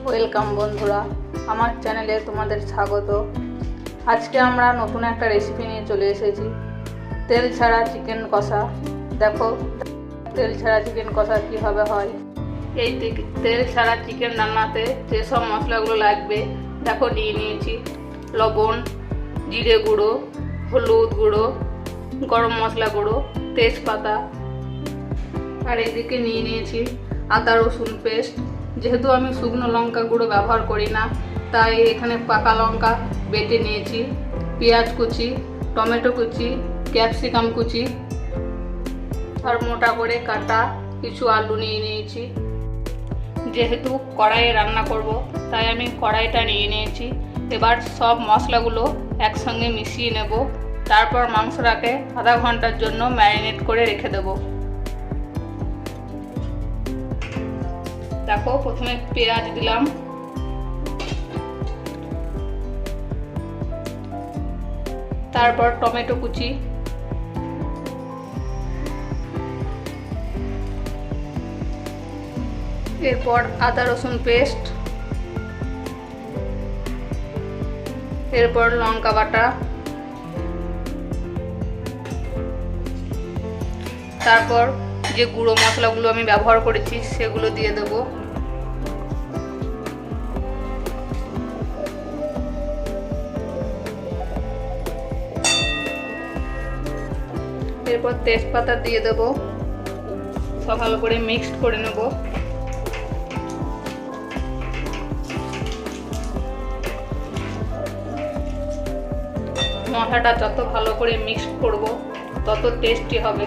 Welcome বন্ধুরা, আমার চ্যানেলে তোমাদের স্বাগত। আজকে আমরা নতুন একটা রেসিপি নিয়ে চলে এসেছি, তেল ছাড়া চিকেন কষা। দেখো তেল ছাড়া চিকেন কষা কীভাবে হয়। এই তেল ছাড়া চিকেন রান্নাতে যেসব মশলাগুলো লাগবে দেখো নিয়ে নিয়েছি। লবণ, জিরে গুঁড়ো, হলুদ গুঁড়ো, গরম মশলা গুঁড়ো, তেজপাতা, আর এদিকে নিয়ে নিয়েছি আদা রসুন পেস্ট। যেহেতু আমি শুকনো লঙ্কা গুঁড়ো ব্যবহার করি না, তাই এখানে পাকা লঙ্কা বেটে নিয়েছি, পেঁয়াজ কুচি, টমেটো কুচি, ক্যাপসিকাম কুচি, আর মোটা করে কাটা কিছু আলু নিয়ে নিয়েছি। যেহেতু কড়াইয়ে রান্না করব, তাই আমি কড়াইটা নিয়ে নিয়েছি। এবার সব মশলাগুলো একসঙ্গে মিশিয়ে নেব, তারপর মাংসটাকে আধা ঘন্টার জন্য ম্যারিনেট করে রেখে দেবো। দেখো প্রথমে পেঁয়াজ দিলাম, তারপর টমেটো কুচি, এরপর আদা রসুন পেস্ট, এরপর লঙ্কা বাটা, তারপর যে গুঁড়ো মশলাগুলো আমি ব্যবহার করেছি সেগুলো দিয়ে দেবো। এরপর তেজপাতা দিয়ে দেবো, সব ভালো করে মিক্সড করে নেব। মশলাটা যত ভালো করে মিক্সড করব তত টেস্টি হবে।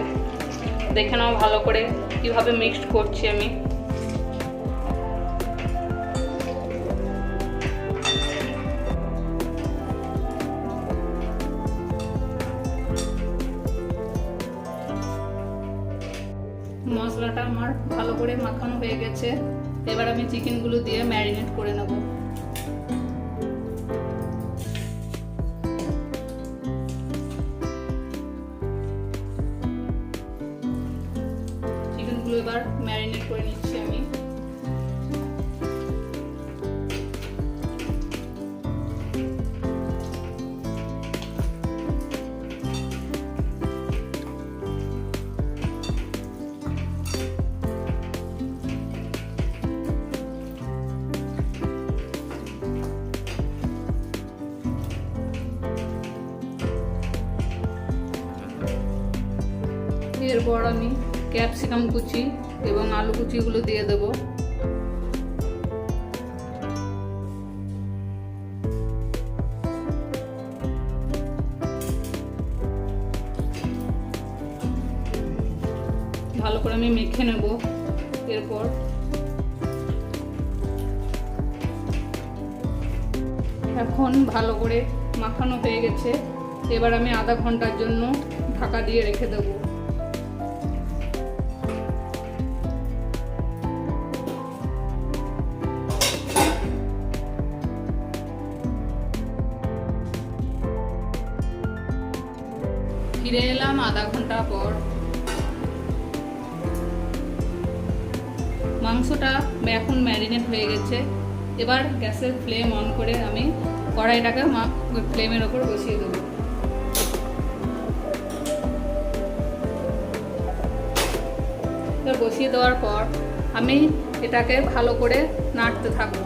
দেখে নাও ভালো করে কিভাবে মিক্সড করছি আমি। মশলাটা আমার ভালো করে মাখানো হয়ে গেছে। এবার আমি চিকেনগুলো দিয়ে ম্যারিনেট করে নেব। চিকেনগুলো এবার ম্যারিনেট করে নিচ্ছি আমি। এরপর আমি ক্যাপসিকাম কুচি এবং আলু কুচিগুলো দিয়ে দেব। ভালো করে আমি মেখে নেব। এরপর এখন ভালো করে মাখানো হয়ে গেছে। এবার আমি আধা ঘন্টার জন্য ঢাকা দিয়ে রেখে দেবো। ফিরে এলাম আধা ঘন্টা পর। মাংসটা এখন ম্যারিনেট হয়ে গেছে। এবার গ্যাসের ফ্লেম অন করে আমি কড়াইটাকে ফ্লেমের ওপর বসিয়ে দেবো। বসিয়ে দেওয়ার পর আমি এটাকে ভালো করে নাড়তে থাকবো।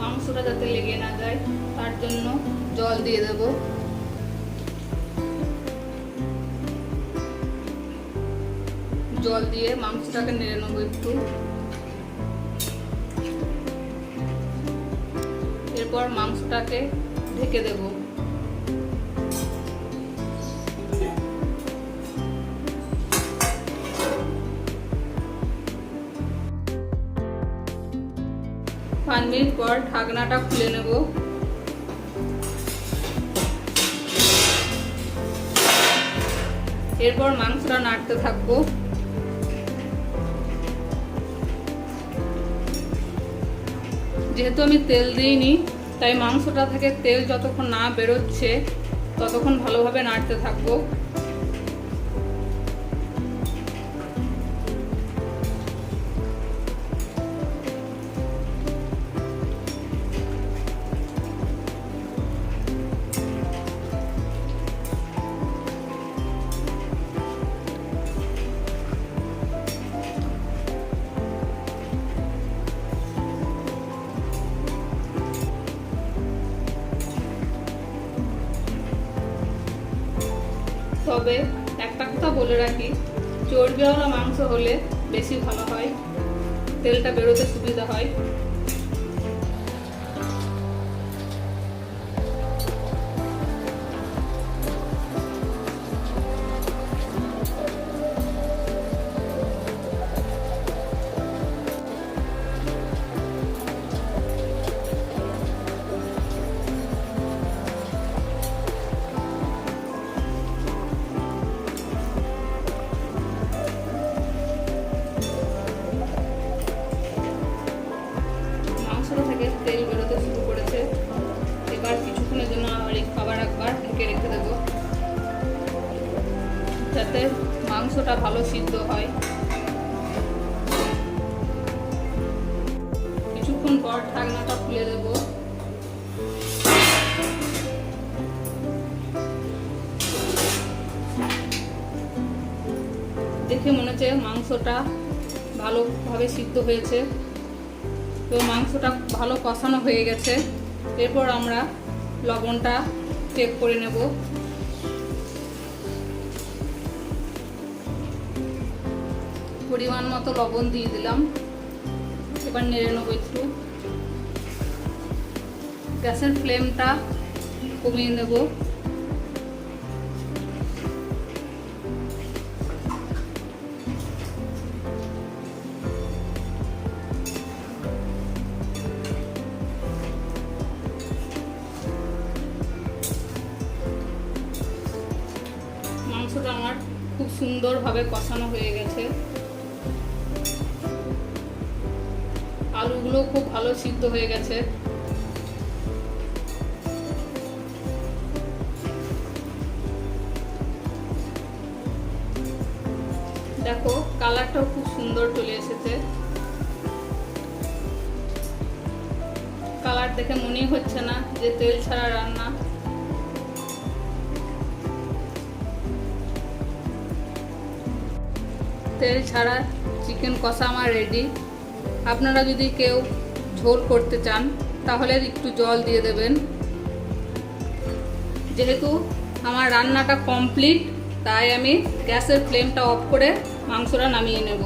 মাংসটা যাতে লেগে না যায় তার জন্য জল দিয়ে দেব। জল দিয়ে মাংসটাকে নেড়ে নেবো একটু। এরপর মাংসটাকে ঢেকে দেব। 5 মিনিট পর ঢাকনাটা খুলে নেব। এরপর মাংসটা নাড়তে থাকবো। যেহেতু আমি তেল দিইনি, তাই মাংসটা থেকে তেল যতক্ষণ না বেরোচ্ছে ততক্ষণ ভালোভাবে নাড়তে থাকবো। তবে একটা কথা বলে রাখি, চর্বিওয়ালা মাংস হলে বেশি ভালো হয়, তেলটা বেরোতে সুবিধা হয়। থেকে তেল বেরোতে শুরু করেছে। এবার কিছুক্ষণের জন্য আবার একবার ঢেকে রেখে দেব, যাতে মাংসটা ভালো সিদ্ধ হয়। কিছুক্ষণ পর ঢাকনাটা খুলে দেব। দেখে মনে হচ্ছে মাংসটা ভালোভাবে সিদ্ধ হয়েছে। তো মাংসটা ভালো কষানো হয়ে গেছে। এরপর আমরা লবণটা চেক করে নেব। পরিমাণ মতো লবণ দিয়ে দিলাম। এবার নেড়ে নেব একটু। গ্যাসের ফ্লেমটা কমিয়ে নেব। মাংসটা আমার খুব সুন্দরভাবে কষানো হয়ে গেছে। আলুগুলো খুব ভালো সিদ্ধ হয়ে গেছে। দেখো কালারটাও খুব সুন্দর চলে এসেছে। কালার দেখে মনেই হচ্ছে না যে তেল ছাড়া রান্না। তেল ছাড়া চিকেন কষা আমার রেডি। আপনারা যদি কেউ ঝোল করতে চান তাহলে একটু জল দিয়ে দেবেন। যেহেতু আমার রান্নাটা কমপ্লিট, তাই আমি গ্যাসের ফ্লেমটা অফ করে মাংসটা নামিয়ে নেব।